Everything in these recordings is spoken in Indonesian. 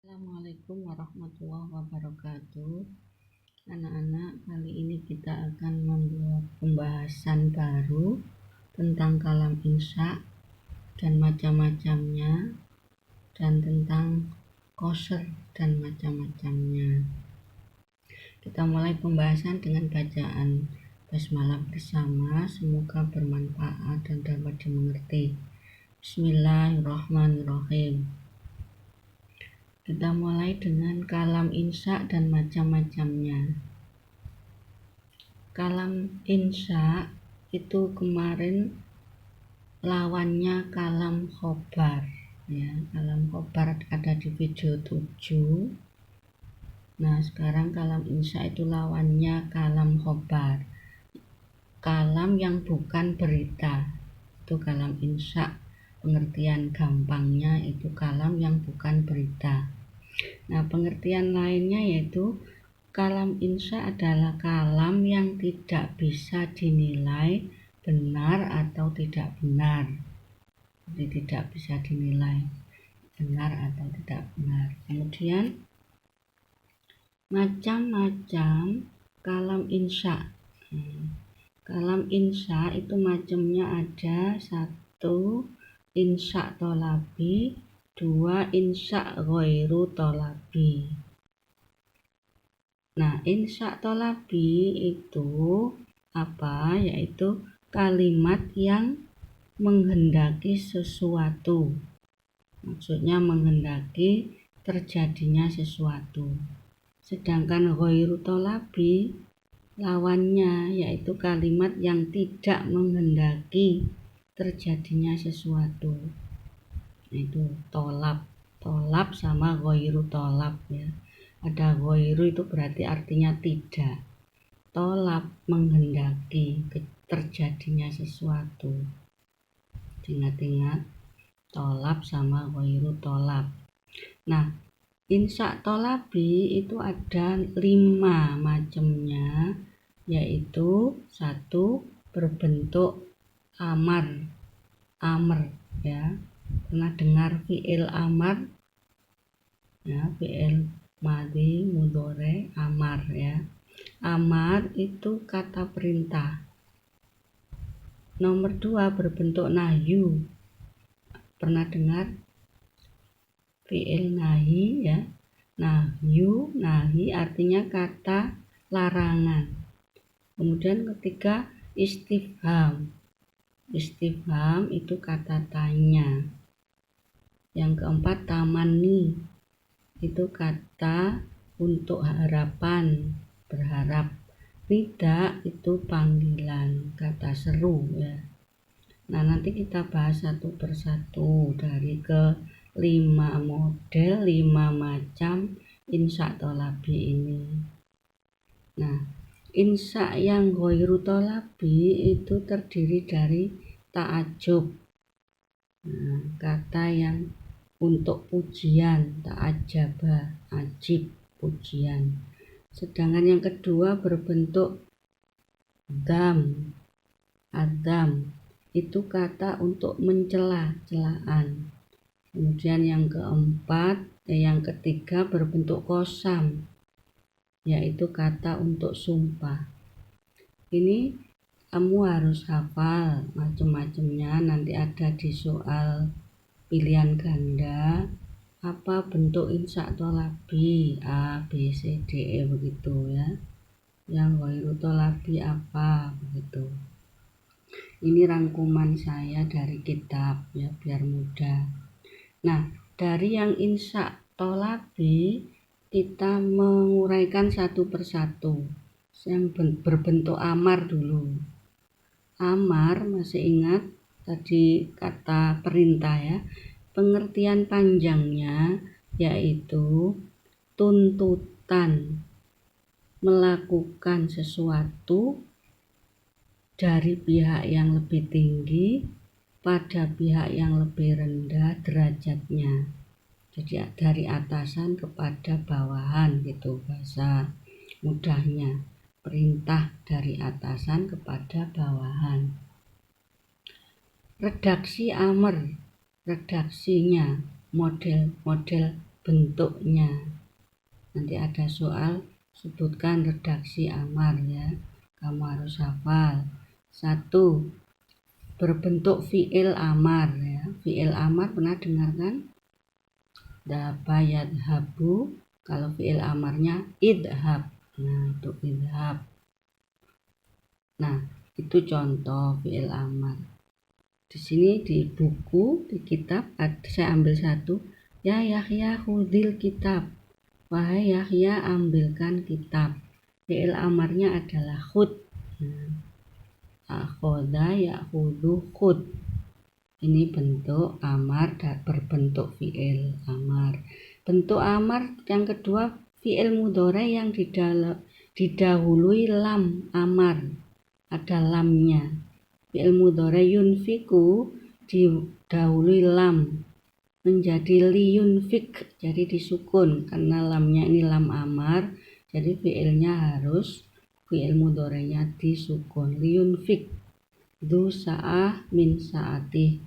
Assalamualaikum warahmatullahi wabarakatuh. Anak-anak, kali ini kita akan membuat pembahasan baru tentang kalam insya dan macam-macamnya, dan tentang qasr dan macam-macamnya. Kita mulai pembahasan dengan bacaan basmalah bersama. Semoga bermanfaat dan dapat dimengerti. Bismillahirrahmanirrahim. Kita mulai dengan kalam insya dan macam-macamnya. Kalam insya itu kemarin lawannya kalam khobar, ya. Kalam khobar ada di video 7. Nah, sekarang kalam insya itu lawannya kalam khobar. Kalam yang bukan berita itu kalam insya. Pengertian gampangnya itu kalam yang bukan berita. Nah, pengertian lainnya yaitu kalam insya adalah kalam yang tidak bisa dinilai benar atau tidak benar. Jadi tidak bisa dinilai benar atau tidak benar. Kemudian macam-macam kalam insya. Kalam insya itu macamnya ada: 1. Insya tolabi, 2. Insya ghairu tolabi. Nah, insya tolabi itu apa? Yaitu kalimat yang menghendaki sesuatu. Maksudnya menghendaki terjadinya sesuatu. Sedangkan ghairu tolabi lawannya yaitu kalimat yang tidak menghendaki terjadinya sesuatu. Itu tolab sama ghairu tolab, ya. Ada ghairu itu berarti artinya tidak. Tolab menghendaki terjadinya sesuatu. Ingat-ingat tolab sama ghairu tolab. Nah, insya tolabi itu ada 5 macamnya, yaitu 1. Berbentuk amar, ya. Pernah dengar fi'il amar? Ya, fi'il madhi, mudhore, amar, ya. Amar itu kata perintah. Nomor 2, berbentuk nahyu. Pernah dengar fi'il nahi, ya. Nahyu, nahi artinya kata larangan. Kemudian ketiga, istifham. Istifham itu kata tanya. Yang keempat, tamanni. Itu kata untuk harapan, berharap. Tidak itu panggilan, kata seru, ya. Nah, nanti kita bahas satu persatu dari ke 5 model, 5 macam insya tolabi ini. Nah, insya yang ghairu tolabi itu terdiri dari ta'ajub. Nah, kata yang untuk pujian, ta'ajaba, ajib, pujian. Sedangkan yang kedua berbentuk dzam, adzam, itu kata untuk mencela, celaan. Kemudian yang ketiga berbentuk qasam, yaitu kata untuk sumpah. Ini kamu harus hafal macam-macamnya, nanti ada di soal pilihan ganda. Apa bentuk insya tolabi? A, B, C, D, E, begitu, ya. Yang ghairu tolabi apa? Begitu. Ini rangkuman saya dari kitab, ya, biar mudah. Nah, dari yang insya tolabi kita menguraikan satu persatu. Yang berbentuk amar dulu. Amar, masih ingat tadi kata perintah, ya. Pengertian panjangnya yaitu tuntutan melakukan sesuatu dari pihak yang lebih tinggi pada pihak yang lebih rendah derajatnya. Jadi dari atasan kepada bawahan, gitu bahasa mudahnya. Perintah dari atasan kepada bawahan. Redaksi amr, redaksinya model bentuknya. Nanti ada soal sebutkan redaksi amar ya. Kamu harus hafal. 1. Berbentuk fi'il amar ya. Fi'il amar pernah dengar kan? Dhaba yadhabu. Kalau fi'il amarnya idhab. Nah, itu idhab. Nah, itu contoh fi'il amar. Di sini di buku, di kitab, saya ambil satu. Ya Yahya khudil kitab. Wahai Yahya, ambilkan kitab. Fi'il amarnya adalah khud. Akhoda ya'khudhu khud. Ini bentuk amar dan berbentuk fi'il amar. Bentuk amar yang kedua fi'il mudhari yang didahului lam amar. Ada lamnya. Fi'il mudhari yunfiku didahului lam menjadi liyunfik, jadi disukun karena lamnya ini lam amar, jadi fi'ilnya harus fi'il mudhari'nya disukun. Liyunfik du sa'ah min sa'atih,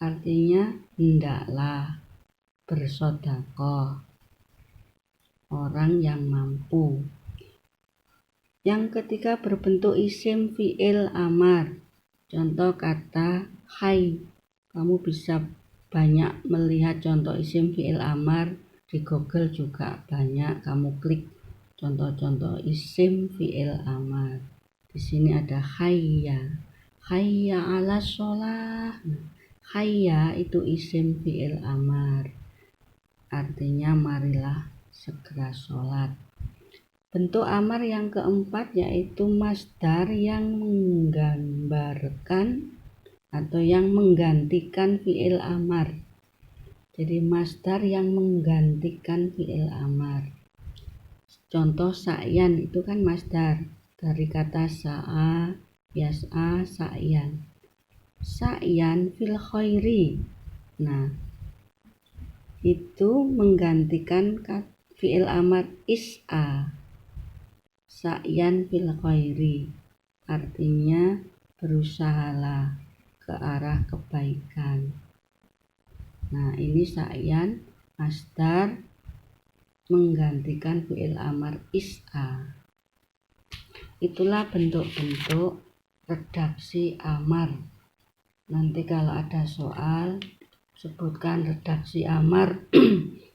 artinya hendaklah bersedekah orang yang mampu. Yang ketiga berbentuk isim fi'il amar. Contoh kata hai. Kamu bisa banyak melihat contoh isim fi'il amar di Google juga banyak. Kamu klik contoh-contoh isim fi'il amar. Di sini ada hayya. Hayya 'alas sholah. Hayya itu isim fi'il amar. Artinya marilah segera sholat. Bentuk amar yang keempat yaitu masdar yang menggambarkan atau yang menggantikan fi'il amar. Jadi masdar yang menggantikan fi'il amar. Contoh sa'yan itu kan masdar dari kata sa'a, yas'a, sa'yan. Sa'yan fil khairi. Nah, itu menggantikan fi'il amar is'a. Sa'yan fil khairi, artinya berusahalah ke arah kebaikan. Nah, ini sa'yan masdar menggantikan fi'il amar is'a. Itulah bentuk-bentuk redaksi amar. Nanti kalau ada soal sebutkan redaksi amar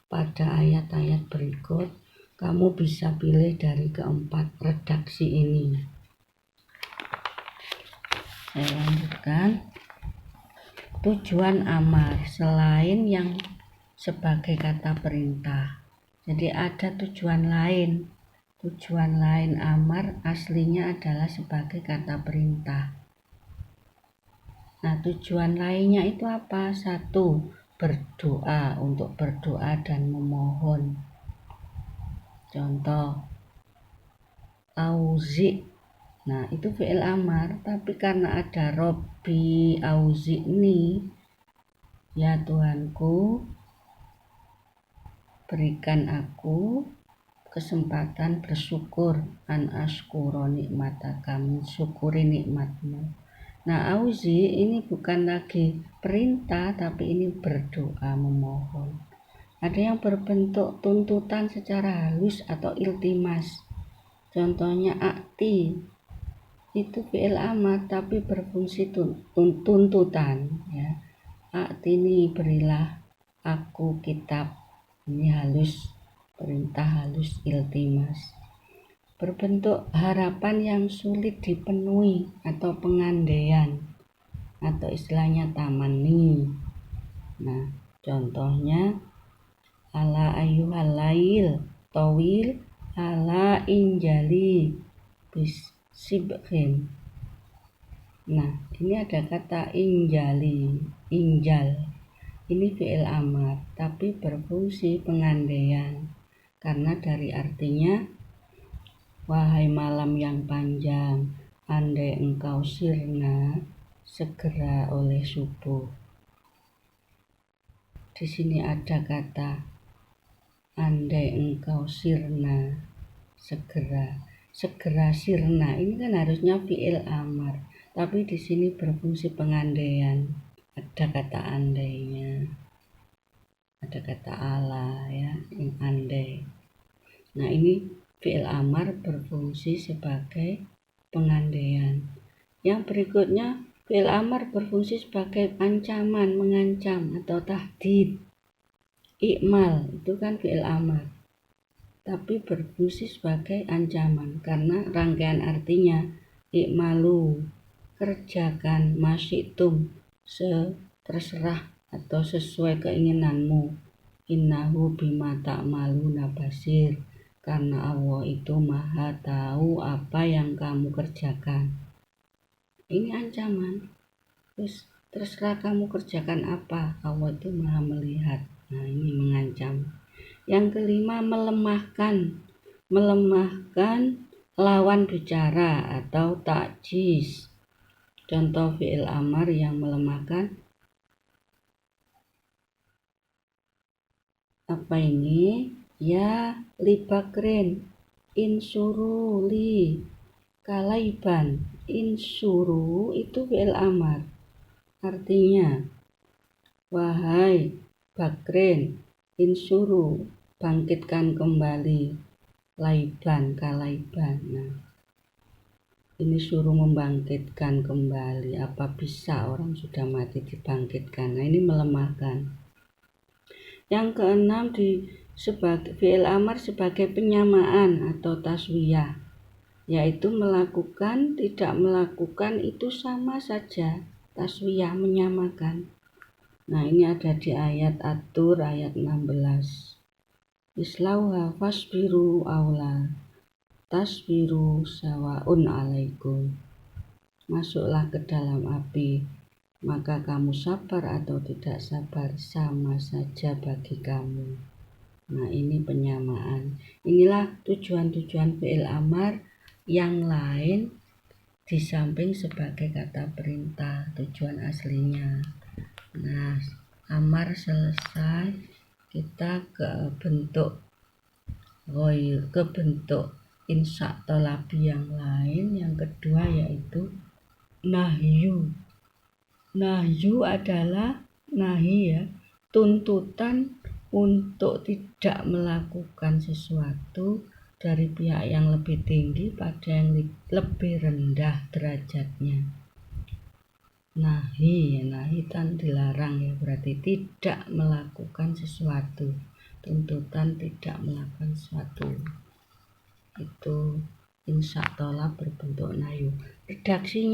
pada ayat-ayat berikut. Kamu bisa pilih dari keempat redaksi ini. Saya lanjutkan. Tujuan amar selain yang sebagai kata perintah. Jadi ada tujuan lain. Tujuan lain amar aslinya adalah sebagai kata perintah. Nah, tujuan lainnya itu apa? 1. Berdoa, untuk berdoa dan memohon. Contoh auzi. Nah, itu fi'il amar, tapi karena ada Robbi auzi'ni, ya Tuhanku, berikan aku kesempatan bersyukur, an askuro nikmataka, mensyukuri nikmatmu. Nah, auzi ini bukan lagi perintah, tapi ini berdoa, memohon. Ada yang berbentuk tuntutan secara halus atau iltimas. Contohnya akti. Itu fi'il amar tapi berfungsi tuntutan ya. Akti ini berilah aku kitab. Ini halus, perintah halus iltimas. Berbentuk harapan yang sulit dipenuhi atau pengandaian atau istilahnya tamanni. Nah, contohnya ala ayyuhal lail tawil ala injali bisibhin. Nah, ini ada kata injali, injal. Ini fi'il amar tapi berfungsi pengandaian karena dari artinya wahai malam yang panjang, andai engkau sirna segera oleh subuh. Di sini ada kata andai engkau sirna segera. Segera sirna ini kan harusnya fi'il amar, tapi di sini berfungsi pengandaian. Ada kata andainya. ada kata ala ya, andai. Nah, ini fi'il amar berfungsi sebagai pengandaian. Yang berikutnya, fi'il amar berfungsi sebagai ancaman, mengancam atau tahdid. Ikmal itu kan fi'il amar, tapi berfungsi sebagai ancaman karena rangkaian artinya ikmalu, kerjakan, masyitum, terserah atau sesuai keinginanmu, innahu bima ta'maluna basir, karena Allah itu maha tahu apa yang kamu kerjakan. Ini ancaman. Terserah kamu kerjakan apa, Allah itu maha melihat. Nah, ini mengancam. Yang kelima, melemahkan lawan bicara atau takjiz. Contoh fi'il amar yang melemahkan apa ini? Ya libakrin insuru li kalaiban. Insuru itu fi'il amar, artinya wahai bakrin insuru, bangkitkan kembali laiban, kalaiban. Nah, ini suruh membangkitkan kembali. Apa bisa orang sudah mati dibangkitkan? Nah, ini melemahkan. Yang keenam, sebagai fi'il amar sebagai penyamaan atau taswiyah, yaitu melakukan, tidak melakukan itu sama saja. Taswiyah, menyamakan. Nah, ini ada di ayat At-Tur ayat 16. Islauha fasbiru aula tasbiru sawaun alaikum. Masuklah ke dalam api, maka kamu sabar atau tidak sabar sama saja bagi kamu. Nah, ini penyamaan. Inilah tujuan-tujuan fi'il amar yang lain di samping sebagai kata perintah, tujuan aslinya. Nah, amar selesai, kita ke bentuk insya tolabi yang lain. Yang kedua yaitu nahyu. Nahyu adalah nahi ya, tuntutan untuk tidak melakukan sesuatu dari pihak yang lebih tinggi pada yang lebih rendah derajatnya. Nahi kan dilarang ya, berarti tidak melakukan sesuatu, tuntutan tidak melakukan sesuatu. Itu insya tolab berbentuk nahyu. Redaksi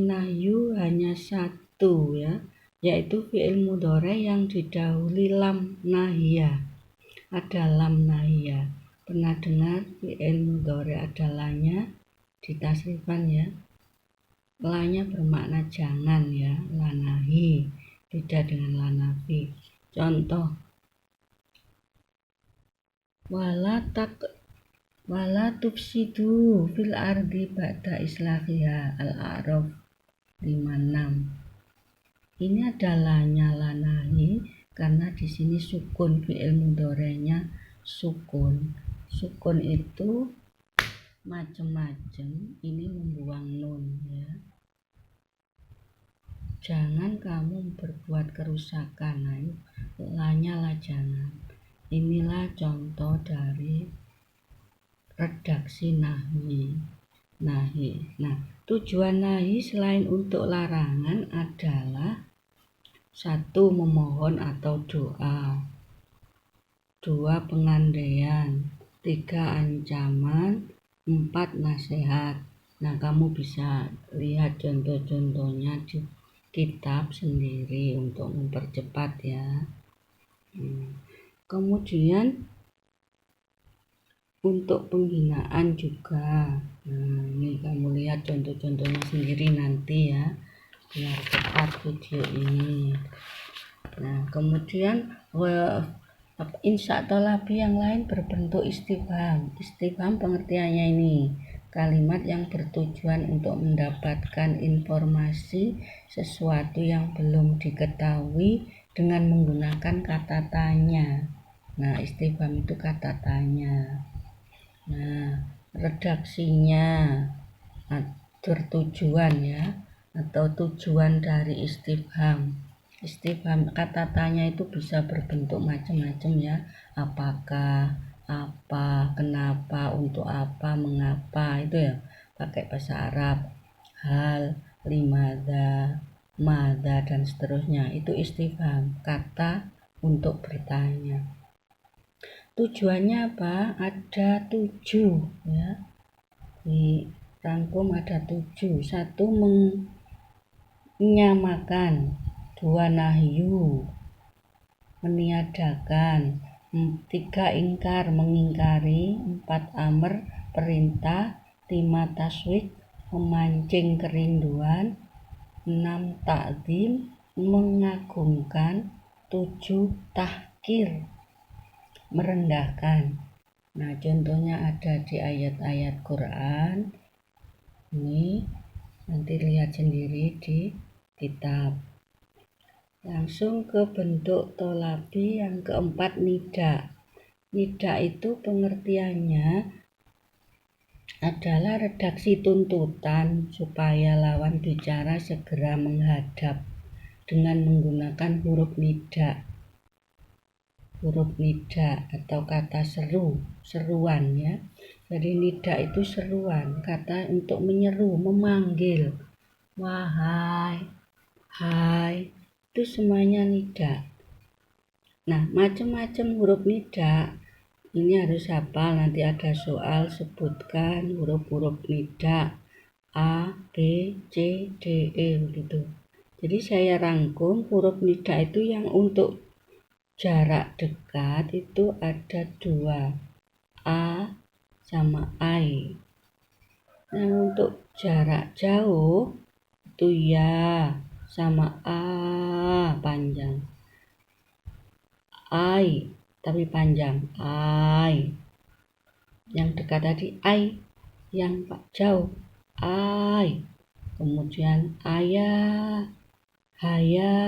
nahyu hanya satu ya, yaitu fi'il mudhari yang didahului lam nahiyah. Ada lam nahiyah. Pernah dengar fi'il mudhari ada lanya di tasrifan ya? Lanya bermakna jangan ya, lanahi, beda dengan lanafi. Contoh, wala tufsidu fil ardi ba'da islahiha, Al-A'raf 56. Ini adalah lanahi karena di sini sukun, fi'il mudhari'nya sukun. Sukun itu macam-macam, ini membuang nun ya. Jangan kamu berbuat kerusakan. Nah, lanyalah jangan. Inilah contoh dari redaksi nahi. Nah, tujuan nahi selain untuk larangan adalah 1. Memohon atau doa, 2. Pengandaian, 3. Ancaman, 4. Nasihat. Nah, kamu bisa lihat contoh-contohnya di kitab sendiri untuk mempercepat ya. Kemudian untuk penghinaan juga. Nah, ini kamu lihat contoh-contohnya sendiri nanti ya, biar cepat video ini. Nah, kemudian insya tolabi yang lain berbentuk istifham. Istifham pengertiannya ini, kalimat yang bertujuan untuk mendapatkan informasi sesuatu yang belum diketahui dengan menggunakan kata tanya. Nah, istifham itu kata tanya. Nah, redaksinya bertujuan ya, atau tujuan dari istifham Istifham kata tanya itu bisa berbentuk macam-macam ya. Apakah, apa, kenapa, untuk apa, mengapa, itu ya pakai bahasa Arab. Hal, limada, mada, dan seterusnya. Itu istifham, kata untuk bertanya. Tujuannya apa? Ada 7 ya. Di rangkum ada 7. 1 menyamakan, 2 nahyu, meniadakan, 3 ingkar, mengingkari, 4 amr, perintah, 5 taswik, memancing kerinduan, 6 ta'zim, mengagungkan, 7 tahkir, merendahkan. Nah, contohnya ada di ayat-ayat Quran. Ini nanti lihat sendiri di kitab. Langsung ke bentuk tolabi yang keempat, nida. Nida itu pengertiannya adalah redaksi tuntutan supaya lawan bicara segera menghadap dengan menggunakan huruf nida. Huruf nida atau kata seruan ya. Jadi nida itu seruan, kata untuk menyeru, memanggil. Wahai, hai, itu semuanya nida. Nah, macam-macam huruf nida ini harus hafal, nanti ada soal sebutkan huruf-huruf nida A, B, C, D, E begitu. Jadi saya rangkum huruf nida itu yang untuk jarak dekat itu ada 2, A sama I. Nah, untuk jarak jauh itu ya sama A panjang, I tapi panjang, I. Yang dekat tadi I, yang jauh I. Kemudian ayah, haya,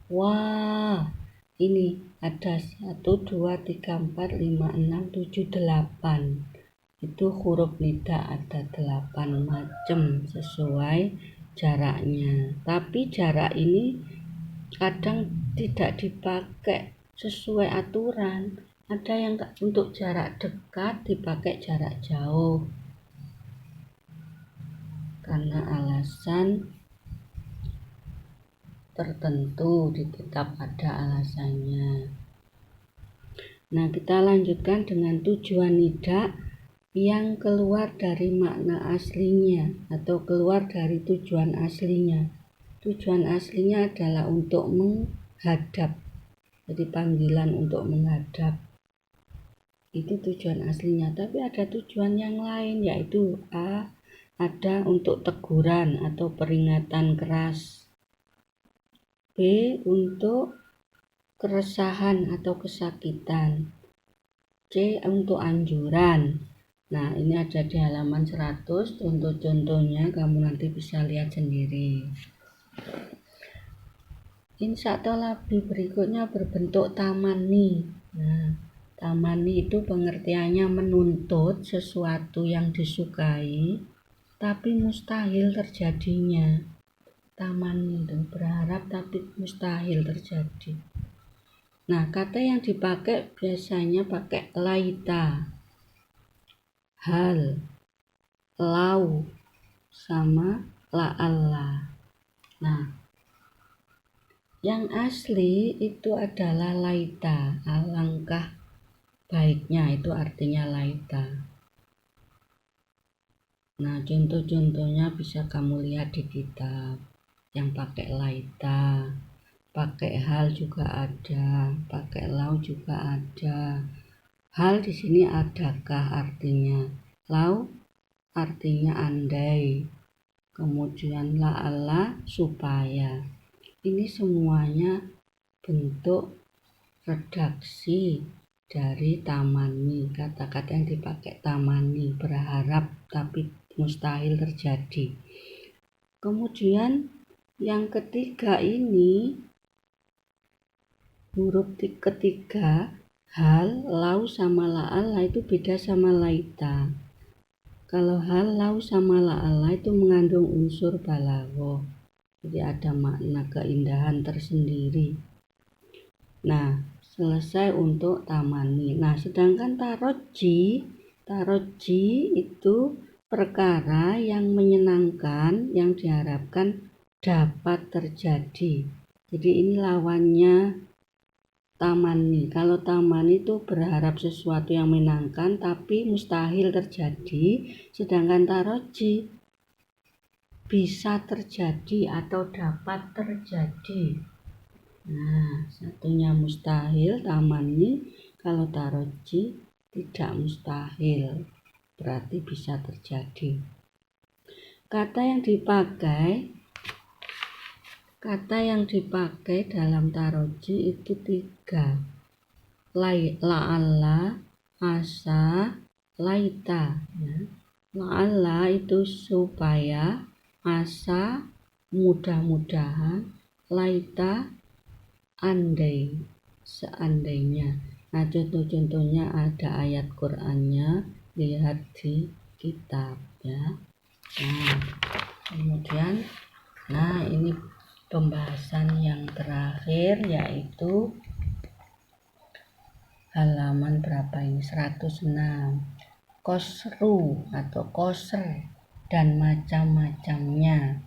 wah. Ini ada 1, 2, 3, 4, 5, 6, 7, 8. Itu huruf nida ada 8 macam sesuai jaraknya. Tapi jarak ini kadang tidak dipakai sesuai aturan. Ada yang untuk jarak dekat dipakai jarak jauh karena alasan tertentu, di kitab ada alasannya. Nah, kita lanjutkan dengan tujuan nida yang keluar dari makna aslinya atau keluar dari tujuan aslinya. Tujuan aslinya adalah untuk menghadap. Jadi panggilan untuk menghadap. Itu tujuan aslinya. Tapi ada tujuan yang lain, yaitu A, ada untuk teguran atau peringatan keras. B, untuk keresahan atau kesakitan. C, untuk anjuran. Nah, ini ada di halaman 100, contoh-contohnya kamu nanti bisa lihat sendiri. Insya tolabi berikutnya berbentuk tamani. Nah, tamani itu pengertiannya menuntut sesuatu yang disukai, tapi mustahil terjadinya. Tamani itu berharap tapi mustahil terjadi. Nah, kata yang dipakai biasanya pakai laita, hal, lau, sama la'alla. Nah, yang asli itu adalah laita, alangkah baiknya, itu artinya laita. Nah, contoh-contohnya bisa kamu lihat di kitab yang pakai laita. Pakai hal juga ada, pakai lau juga ada. Hal di sini adakah artinya, lau artinya andai, kemudian la'alla supaya. Ini semuanya bentuk redaksi dari tamani, kata-kata yang dipakai tamani, berharap tapi mustahil terjadi. Kemudian yang ketiga ini, huruf ketiga, hal, lau, sama la'alla itu beda sama laita. Kalau hal, lau, sama la'alla itu mengandung unsur balaghah. Jadi ada makna keindahan tersendiri. Nah, selesai untuk tamani. Nah, sedangkan taroji itu perkara yang menyenangkan yang diharapkan dapat terjadi. Jadi ini lawannya tamani. Kalau tamani itu berharap sesuatu yang menyenangkan tapi mustahil terjadi, sedangkan taroji bisa terjadi atau dapat terjadi. Nah, satunya mustahil tamani, kalau taroji tidak mustahil, berarti bisa terjadi. Kata yang dipakai dalam taroji itu 3. La'alla, asa, laita. Ya. La'alla itu supaya, asa mudah-mudahan, laita andai, seandainya. Nah, contoh-contohnya ada ayat Qur'annya, lihat di kitab ya. Nah, kemudian ini pembahasan yang terakhir, yaitu halaman berapa ini? 106. Qasru atau qasr dan macam-macamnya.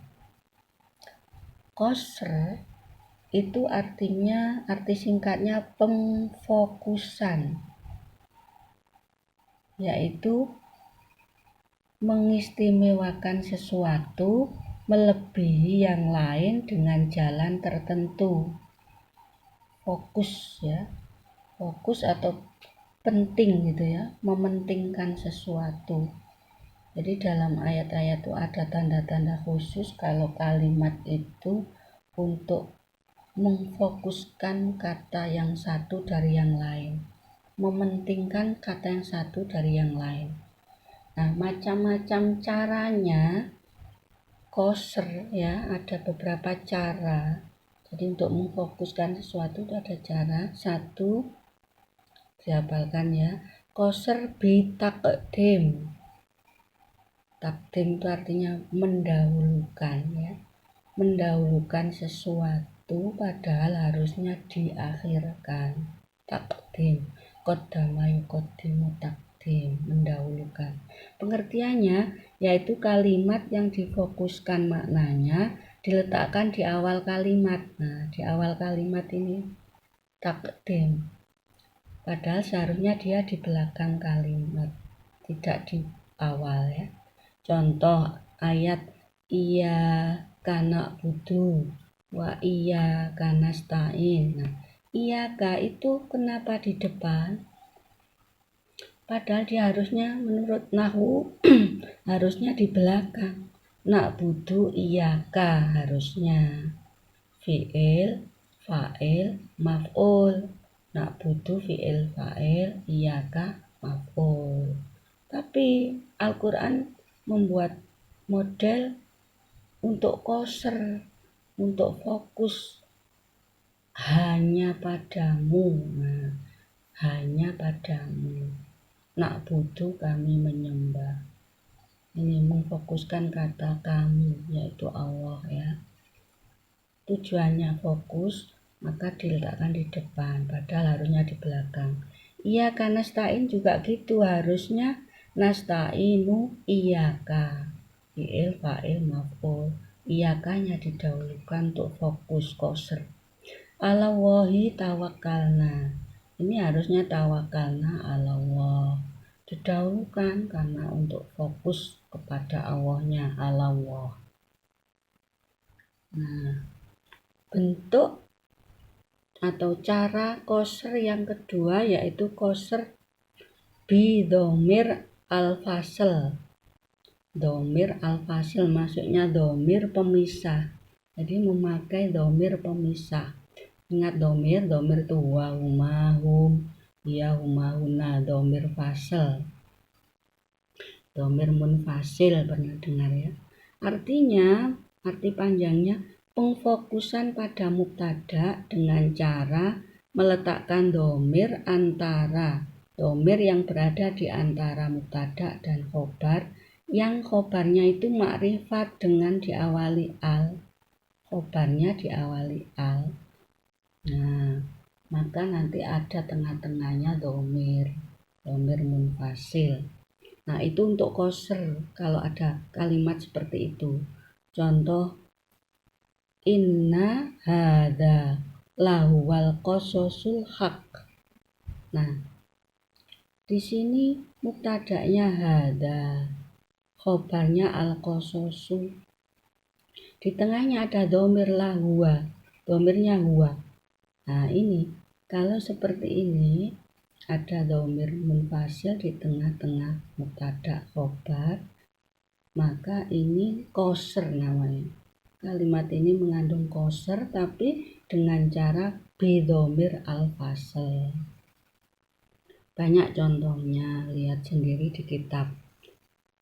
Qasr itu arti singkatnya pemfokusan, yaitu mengistimewakan sesuatu melebihi yang lain dengan jalan tertentu. Fokus ya, fokus atau penting gitu ya, mementingkan sesuatu. Jadi dalam ayat-ayat itu ada tanda-tanda khusus kalau kalimat itu untuk memfokuskan kata yang satu dari yang lain, mementingkan kata yang satu dari yang lain. Nah, macam-macam caranya qasr ya, ada beberapa cara. Jadi untuk memfokuskan sesuatu itu ada cara. 1, dihafalkan ya, qasr bi taqdim. Takdim itu artinya mendahulukan ya, mendahulukan sesuatu padahal harusnya diakhirkan. Takdim, qaddama yuqaddimu takdim, mendahulukan. Pengertiannya yaitu kalimat yang difokuskan maknanya diletakkan di awal kalimat. Nah, di awal kalimat ini takdim, padahal seharusnya dia di belakang kalimat, tidak di awal ya. Contoh ayat iyyaka na'budu wa iyyaka nasta'in. Nah, iyyaka itu kenapa di depan? Padahal dia harusnya menurut nahwu harusnya di belakang. Na'budu iyyaka harusnya fi'il, fa'il, maf'ul. Na'budu fi'il, fa'il, iyyaka maf'ul. Tapi Al-Qur'an membuat model untuk qasr, untuk fokus hanya padamu. Nah, hanya padamu. Na'budu, kami menyembah. Ini memfokuskan kata kami, yaitu Allah ya. Tujuannya fokus, maka diletakkan di depan, padahal harusnya di belakang. Iyyaka nasta'in juga gitu, harusnya nasta'inu iyyaka, fi'il, fa'il, maf'ul. Iyyakanya didahulukan untuk fokus qasr. Alallahi tawakkalna, ini harusnya tawakkalna alallah, didahulukan karena untuk fokus kepada Allahnya, Allah. Nah, bentuk atau cara qasr yang kedua yaitu qasr bi dhamir al-fasl. Dhamir al-fasl maksudnya dhamir pemisah. Jadi memakai dhamir pemisah. Ingat dhamir itu huwa, huma, hum, ya, huma, huna, dhamir fasl. Dhamir munfasil pernah dengar ya. Artinya, arti panjangnya pengfokusan pada mubtada dengan cara meletakkan dhamir antara dhamir yang berada di antara mubtada dan khobar, yang khobarnya itu makrifat dengan diawali al. khobarnya diawali al. Nah, maka nanti ada tengah-tengahnya domir munfasil. Nah, itu untuk qasr kalau ada kalimat seperti itu. Contoh, inna hadza lahuwal qasasul haq. Nah, di sini mubtada'nya hadza, khobarnya al-qasasu. Di tengahnya ada domir lahuwa, domirnya huwa. Nah, ini kalau seperti ini ada domir munfasil di tengah-tengah mubtada khobar, maka ini qasr namanya. Kalimat ini mengandung qasr tapi dengan cara bidomir al-fasl. Banyak contohnya, lihat sendiri di kitab.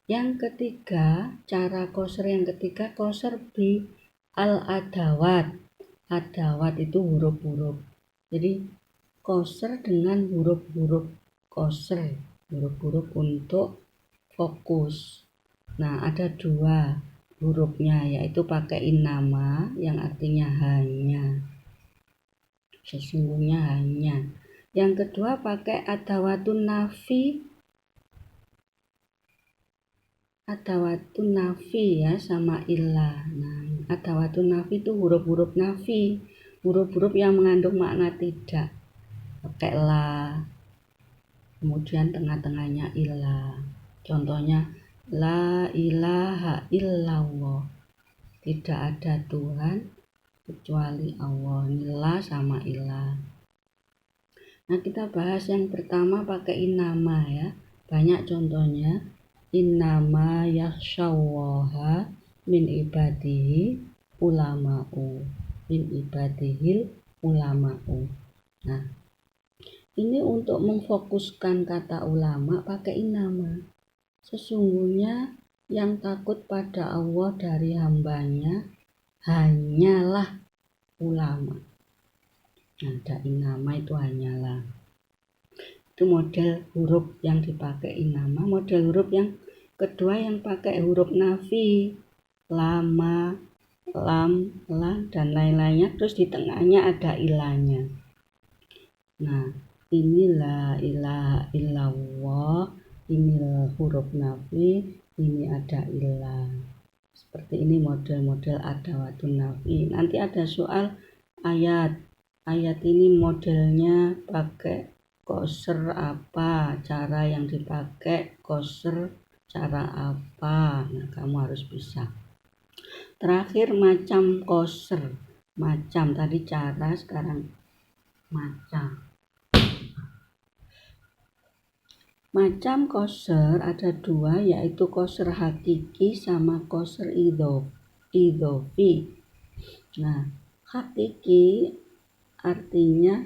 Yang ketiga, cara qasr yang ketiga, qasr bi al-adawat. Adawat itu huruf-huruf. Jadi qasr dengan huruf-huruf qasr, huruf-huruf untuk fokus. Nah, ada 2 hurufnya, yaitu pakai innama yang artinya hanya, sesungguhnya hanya. Yang kedua pakai adawatun nafi ya, sama illah. Nah, adawatun nafi itu huruf-huruf nafi, huruf-huruf yang mengandung makna tidak. Pakai la, kemudian tengah-tengahnya illah. Contohnya, la ilaha illallah, tidak ada Tuhan kecuali Allah. La sama illah. Nah, kita bahas yang pertama pakai innama ya. Banyak contohnya. Innama yakhsyallaha min ibadihi ulama'u. Min ibadihil ulama'u. Nah, ini untuk memfokuskan kata ulama pakai innama. Sesungguhnya yang takut pada Allah dari hambanya hanyalah ulama. Ada innama itu hanyalah. Itu model huruf yang dipakai innama. Model huruf yang kedua yang pakai huruf nafi, lama, lam, la, dan lain-lainnya. Terus di tengahnya ada ilahnya. Nah, inilah ilaha illallah, inilah huruf nafi, ini ada ilah. Seperti ini model-model adawatun nafi. Nanti ada soal ayat. Ayat ini modelnya pakai qasr apa, cara yang dipakai qasr cara apa. Nah, kamu harus bisa. Terakhir macam qasr. Macam tadi cara, sekarang macam. Macam qasr ada 2, yaitu qasr hakiki sama qasr idhofi. Nah, hakiki artinya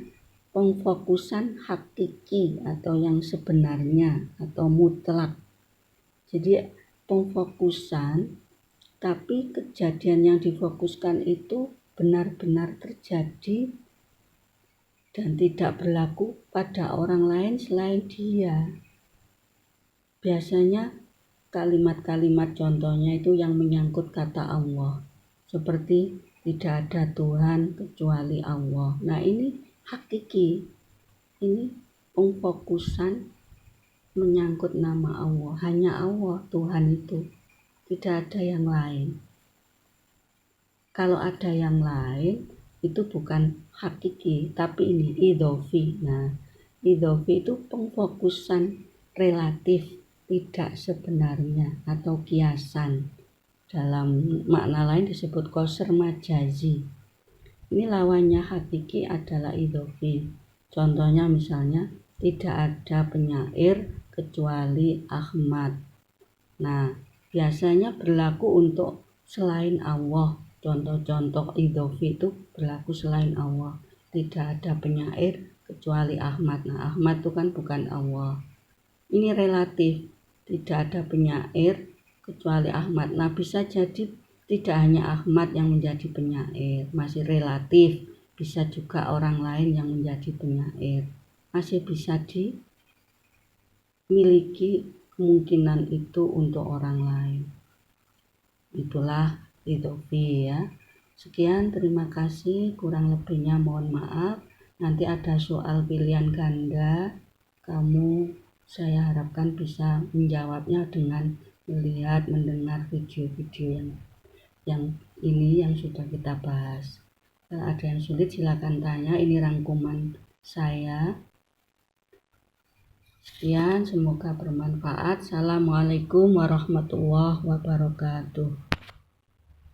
pemfokusan hakiki atau yang sebenarnya atau mutlak. Jadi pemfokusan, tapi kejadian yang difokuskan itu benar-benar terjadi dan tidak berlaku pada orang lain selain dia. Biasanya kalimat-kalimat contohnya itu yang menyangkut kata Allah, seperti tidak ada Tuhan kecuali Allah. Nah, ini hakiki, ini pemfokusan menyangkut nama Allah, hanya Allah, Tuhan itu, tidak ada yang lain. Kalau ada yang lain itu bukan hakiki, tapi ini idhofi. Nah, idhofi itu pemfokusan relatif, tidak sebenarnya atau kiasan. Dalam makna lain disebut qasr majazi. Ini lawannya hakiki adalah idhofi. Contohnya misalnya, tidak ada penyair kecuali Ahmad. Nah, biasanya berlaku untuk selain Allah. Contoh-contoh idhofi itu berlaku selain Allah. Tidak ada penyair kecuali Ahmad. Nah, Ahmad itu kan bukan Allah. Ini relatif. Tidak ada penyair kecuali Ahmad. Nah, bisa jadi tidak hanya Ahmad yang menjadi penyair, masih relatif. Bisa juga orang lain yang menjadi penyair. Masih bisa dimiliki kemungkinan itu untuk orang lain. Itulah idhofi ya. Sekian, terima kasih. Kurang lebihnya mohon maaf. Nanti ada soal pilihan ganda. Saya harapkan bisa menjawabnya dengan melihat, mendengar video-video yang sudah kita bahas. Kalau ada yang sulit silakan tanya. Ini rangkuman saya. Sekian, semoga bermanfaat. Assalamualaikum warahmatullahi wabarakatuh.